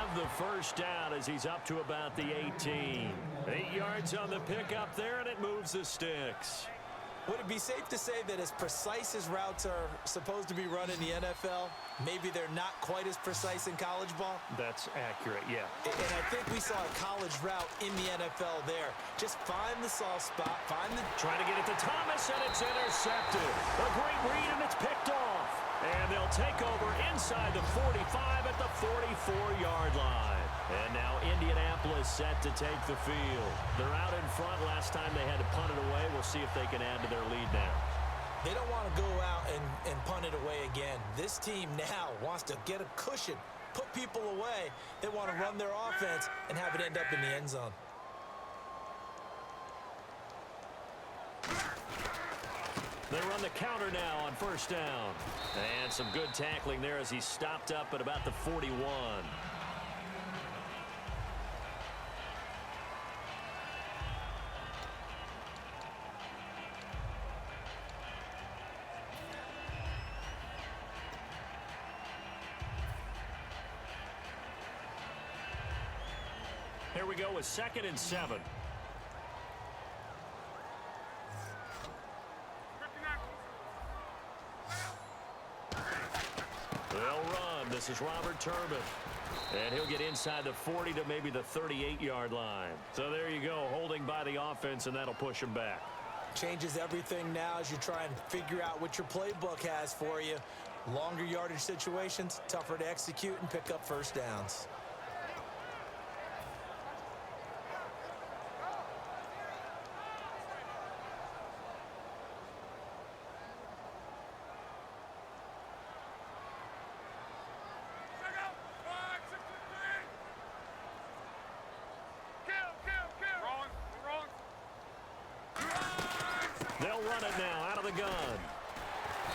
of the first down as he's up to about the 18. 8 yards on the pickup there, and it moves the sticks. Would it be safe to say that as precise as routes are supposed to be run in the NFL, maybe they're not quite as precise in college ball? That's accurate, yeah. And I think we saw a college route in the NFL there. Just find the soft spot, Trying to get it to Thomas, and it's intercepted. A great read, and it's picked off. And they'll take over inside the 45 at the 44-yard line. And now Indianapolis set to take the field. They're out in front. Last time they had to punt it away. We'll see if they can add to their lead now. They don't want to go out and punt it away again. This team now wants to get a cushion, put people away. They want to run their offense and have it end up in the end zone. They run the counter now on first down. And some good tackling there as he stopped up at about the 41. Here we go with 2nd and 7. They'll run. This is Robert Turbin. And he'll get inside the 40 to maybe the 38-yard line. So there you go, holding by the offense, and that'll push him back. Changes everything now as you try and figure out what your playbook has for you. Longer yardage situations, tougher to execute and pick up first downs. They'll run it now out of the gun.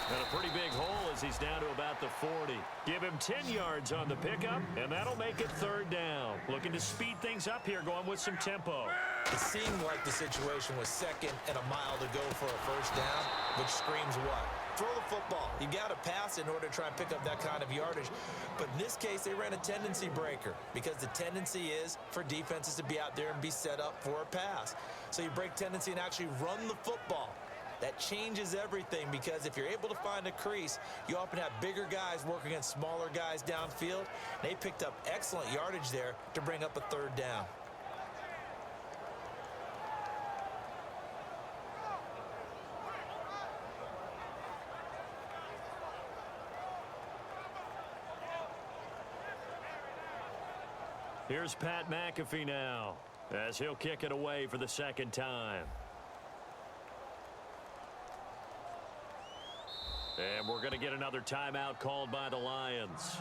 And a pretty big hole as he's down to about the 40. Give him 10 yards on the pickup, and that'll make it 3rd down. Looking to speed things up here, going with some tempo. It seemed like the situation was 2nd and a mile to go for a first down, which screams what? Throw the football. You got to pass in order to try and pick up that kind of yardage. But in this case, they ran a tendency breaker because the tendency is for defenses to be out there and be set up for a pass. So you break tendency and actually run the football. That changes everything because if you're able to find a crease, you often have bigger guys working against smaller guys downfield. They picked up excellent yardage there to bring up a 3rd down. Here's Pat McAfee now as he'll kick it away for the 2nd time. And we're going to get another timeout called by the Lions.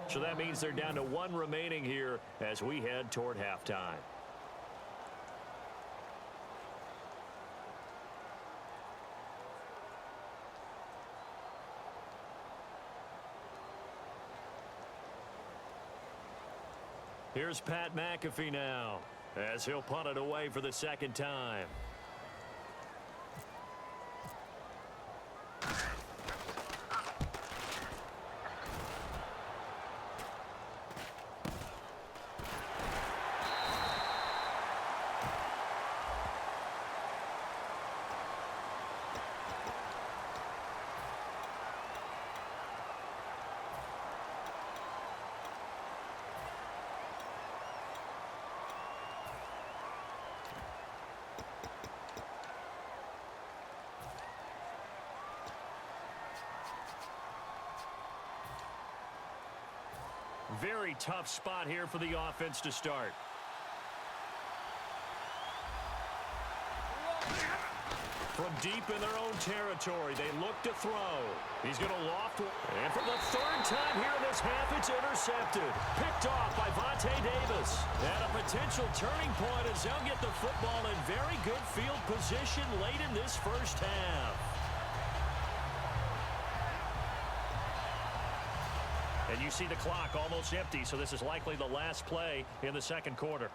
So that means they're down to 1 remaining here as we head toward halftime. Here's Pat McAfee now as he'll punt it away for the 2nd time. Very tough spot here for the offense to start. From deep in their own territory, they look to throw. He's going to loft. And for the 3rd time here in this half, it's intercepted. Picked off by Vontae Davis. And a potential turning point as they'll get the football in very good field position late in this first half. And you see the clock almost empty, so this is likely the last play in the 2nd quarter.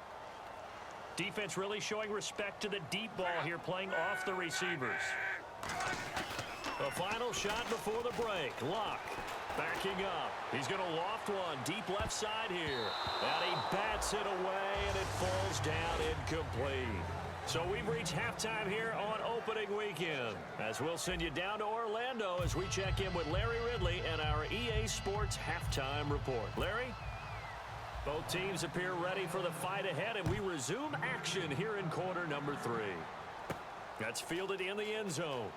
Defense really showing respect to the deep ball here, playing off the receivers. The final shot before the break. Luck. Backing up. He's going to loft one deep left side here. And he bats it away, and it falls down incomplete. So we've reached halftime here on opening weekend, as we'll send you down to Orlando as we check in with Larry Ridley and our EA Sports halftime report. Larry? Both teams appear ready for the fight ahead, and we resume action here in quarter number 3. That's fielded in the end zone.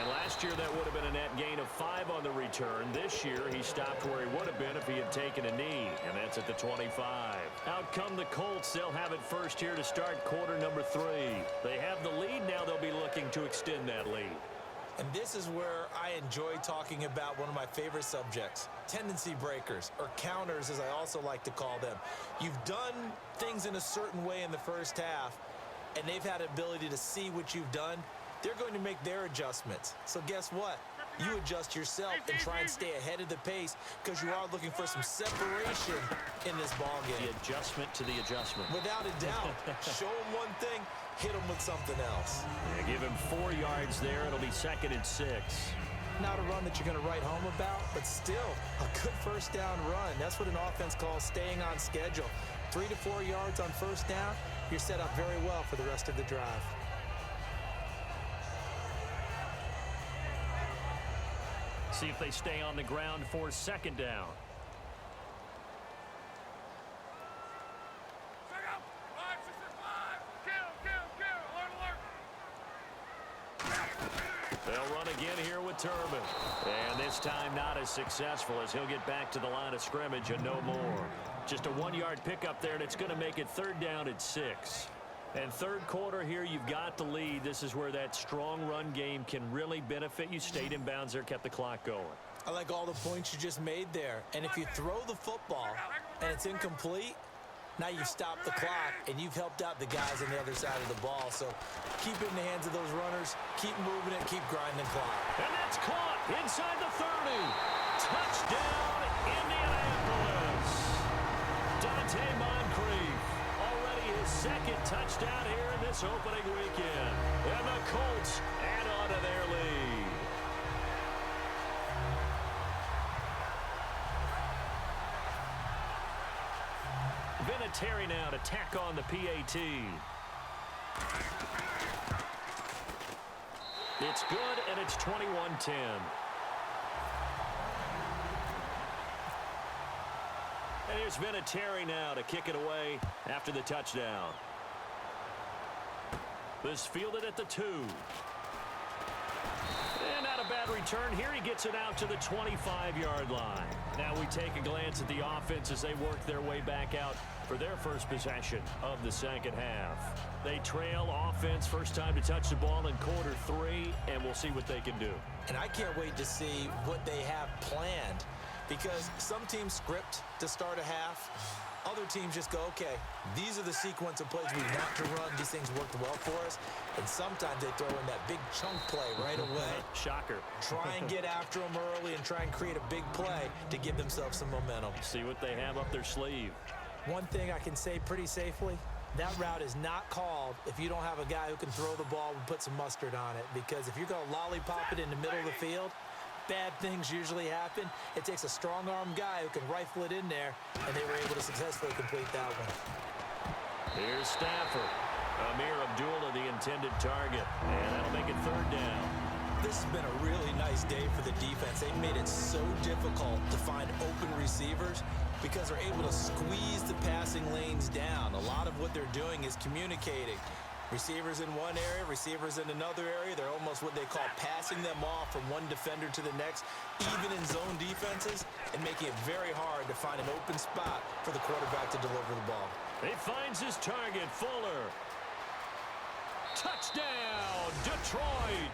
And last year that would have been a net gain of 5 on the return. This year he stopped where he would have been if he had taken a knee, and that's at the 25. Out come the Colts. They'll have it first here to start quarter number 3. They have the lead. Now they'll be looking to extend that lead. And this is where I enjoy talking about one of my favorite subjects, tendency breakers, or counters as I also like to call them. You've done things in a certain way in the first half, and they've had the ability to see what you've done. They're going to make their adjustments. So guess what? You adjust yourself and try and stay ahead of the pace because you are looking for some separation in this ball game. The adjustment to the adjustment. Without a doubt. Show them one thing, hit them with something else. Yeah, give him 4 yards there. It'll be 2nd and 6. Not a run that you're going to write home about, but still a good first down run. That's what an offense calls staying on schedule. 3 to 4 yards on first down, you're set up very well for the rest of the drive. See if they stay on the ground for 2nd down. They'll run again here with Turbin. And this time not as successful as he'll get back to the line of scrimmage and no more. Just a 1-yard pickup there, and it's going to make it 3rd down at 6. And third quarter here, you've got the lead. This is where that strong run game can really benefit you. Stayed in bounds there, kept the clock going. I like all the points you just made there. And if you throw the football and it's incomplete, now you've stopped the clock and you've helped out the guys on the other side of the ball. So keep it in the hands of those runners. Keep moving it. Keep grinding the clock. And that's caught inside the 30. Touchdown, Indianapolis. Dante Moncrief. Already his 2nd touchdown here in this opening weekend. And the Colts add on to their lead. Vinatieri now to tack on the PAT. It's good, and it's 21-10. And here's Vinatieri now to kick it away after the touchdown. This fielded at the 2. And not a bad return here. He gets it out to the 25-yard line. Now we take a glance at the offense as they work their way back out for their first possession of the 2nd half. They trail offense, first time to touch the ball in quarter 3, and we'll see what they can do. And I can't wait to see what they have planned, because some teams script to start a half. Other teams just go, okay, these are the sequence of plays we want to run. These things worked well for us. And sometimes they throw in that big chunk play right away. Shocker. Try and get after them early and try and create a big play to give themselves some momentum. See what they have up their sleeve. One thing I can say pretty safely, that route is not called if you don't have a guy who can throw the ball and put some mustard on it. Because if you're going to lollipop it in the middle of the field, bad things usually happen. It takes a strong-arm guy who can rifle it in there, and they were able to successfully complete that one. Here's Stafford. Amir Abdullah, the intended target, and that'll make it 3rd down. This has been a really nice day for the defense. They've made it so difficult to find open receivers because they're able to squeeze the passing lanes down. A lot of what they're doing is communicating. Receivers in one area, receivers in another area. They're almost what they call passing them off from one defender to the next, even in zone defenses, and making it very hard to find an open spot for the quarterback to deliver the ball. He finds his target, Fuller. Touchdown, Detroit.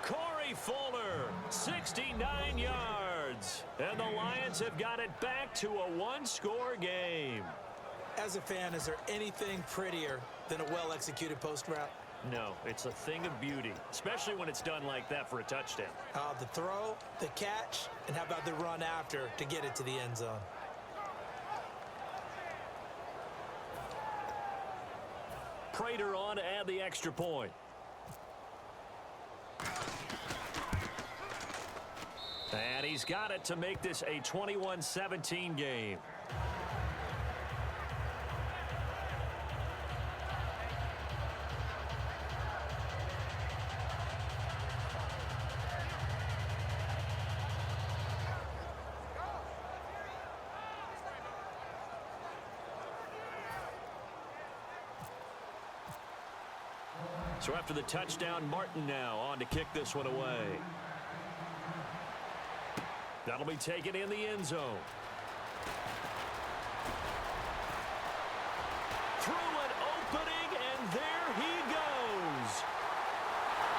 Corey Fuller, 69 yards. And the Lions have got it back to a 1-score game. As a fan, is there anything prettier than a well-executed post route? No, it's a thing of beauty, especially when it's done like that for a touchdown. The throw, the catch, and how about the run after to get it to the end zone? Prater on to add the extra point. And he's got it to make this a 21-17 game. So after the touchdown, Martin now on to kick this one away. That'll be taken in the end zone. Through an opening, and there he goes.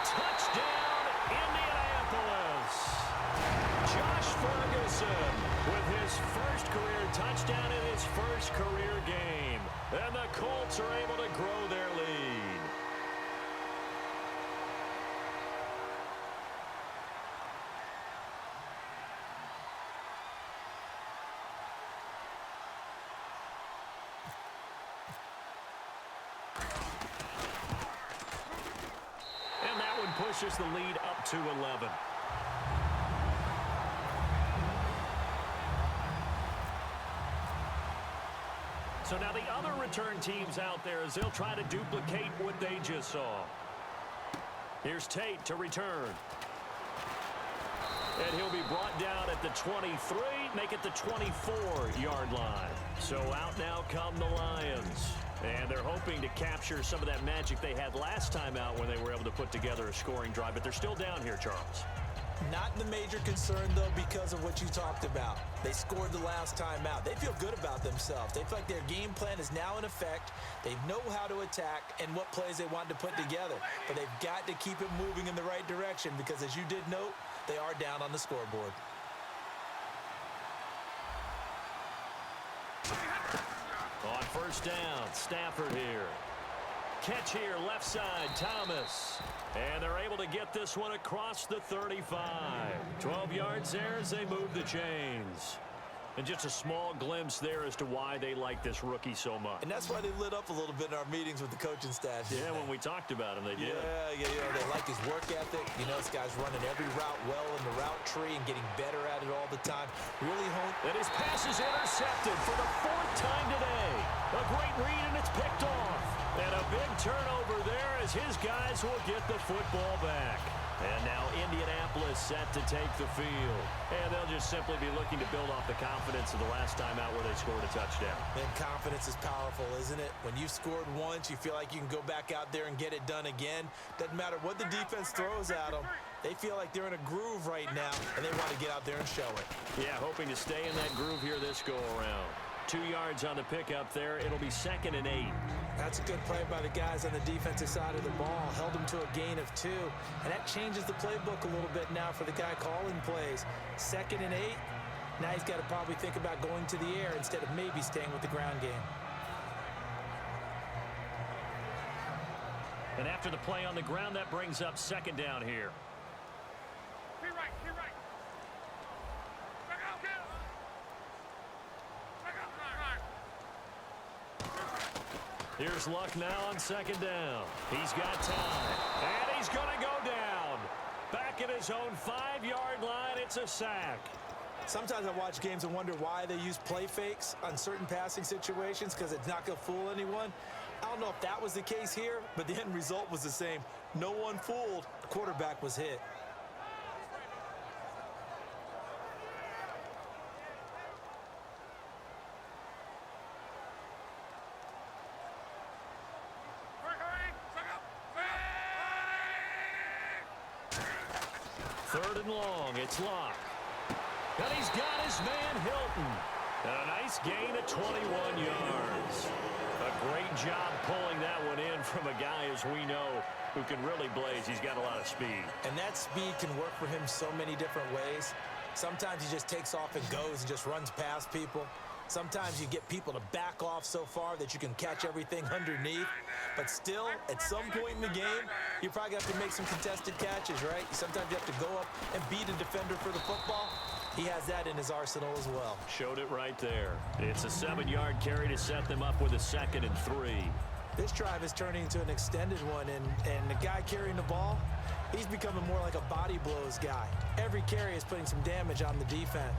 Touchdown, Indianapolis. Josh Ferguson with his first career touchdown in his first career game. And the Colts are able to grow their lead. Pushes the lead up to 11. So now the other return teams out there as they'll try to duplicate what they just saw. Here's Tate to return. And he'll be brought down at the 23, make it the 24-yard line. So out now come the Lions. And they're hoping to capture some of that magic they had last time out when they were able to put together a scoring drive. But they're still down here, Charles. Not the major concern, though, because of what you talked about. They scored the last time out. They feel good about themselves. They feel like their game plan is now in effect. They know how to attack and what plays they want to put together. But they've got to keep it moving in the right direction because, as you did note, they are down on the scoreboard. On first down, Stafford here. Catch here, left side, Thomas. And they're able to get this one across the 35. 12 yards there as they move the chains. And just a small glimpse there as to why they like this rookie so much. And that's why they lit up a little bit in our meetings with the coaching staff. Yeah, when we talked about him, they did. Yeah, they like his work ethic. You know, this guy's running every route well in the route tree and getting better at it all the time. Really honed. And his pass is intercepted for the 4th time today. A great read, and it's picked off. And a big turnover there as his guys will get the football back. And now Indianapolis set to take the field. And they'll just simply be looking to build off the confidence of the last time out where they scored a touchdown. And confidence is powerful, isn't it? When you've scored once, you feel like you can go back out there and get it done again. Doesn't matter what the defense throws at them. They feel like they're in a groove right now, and they want to get out there and show it. Yeah, hoping to stay in that groove here this go-around. 2 yards on the pickup there. It'll be 2nd and 8. That's a good play by the guys on the defensive side of the ball. Held them to a gain of 2. And that changes the playbook a little bit now for the guy calling plays. 2nd and 8. Now he's got to probably think about going to the air instead of maybe staying with the ground game. And after the play on the ground, that brings up 2nd down here. Be right. Here's Luck now on 2nd down. He's got time. And he's going to go down. Back at his own 5-yard line, it's a sack. Sometimes I watch games and wonder why they use play fakes on certain passing situations because it's not going to fool anyone. I don't know if that was the case here, but the end result was the same. No one fooled. The quarterback was hit. Third and long, it's Luck. And he's got his man Hilton. And a nice gain of 21 yards. A great job pulling that one in from a guy, as we know, who can really blaze. He's got a lot of speed. And that speed can work for him so many different ways. Sometimes he just takes off and goes and just runs past people. Sometimes you get people to back off so far that you can catch everything underneath. But still, at some point in the game, you probably have to make some contested catches, right? Sometimes you have to go up and beat a defender for the football. He has that in his arsenal as well. Showed it right there. It's a 7-yard carry to set them up with a 2nd and 3. This drive is turning into an extended one, and the guy carrying the ball, he's becoming more like a body blows guy. Every carry is putting some damage on the defense.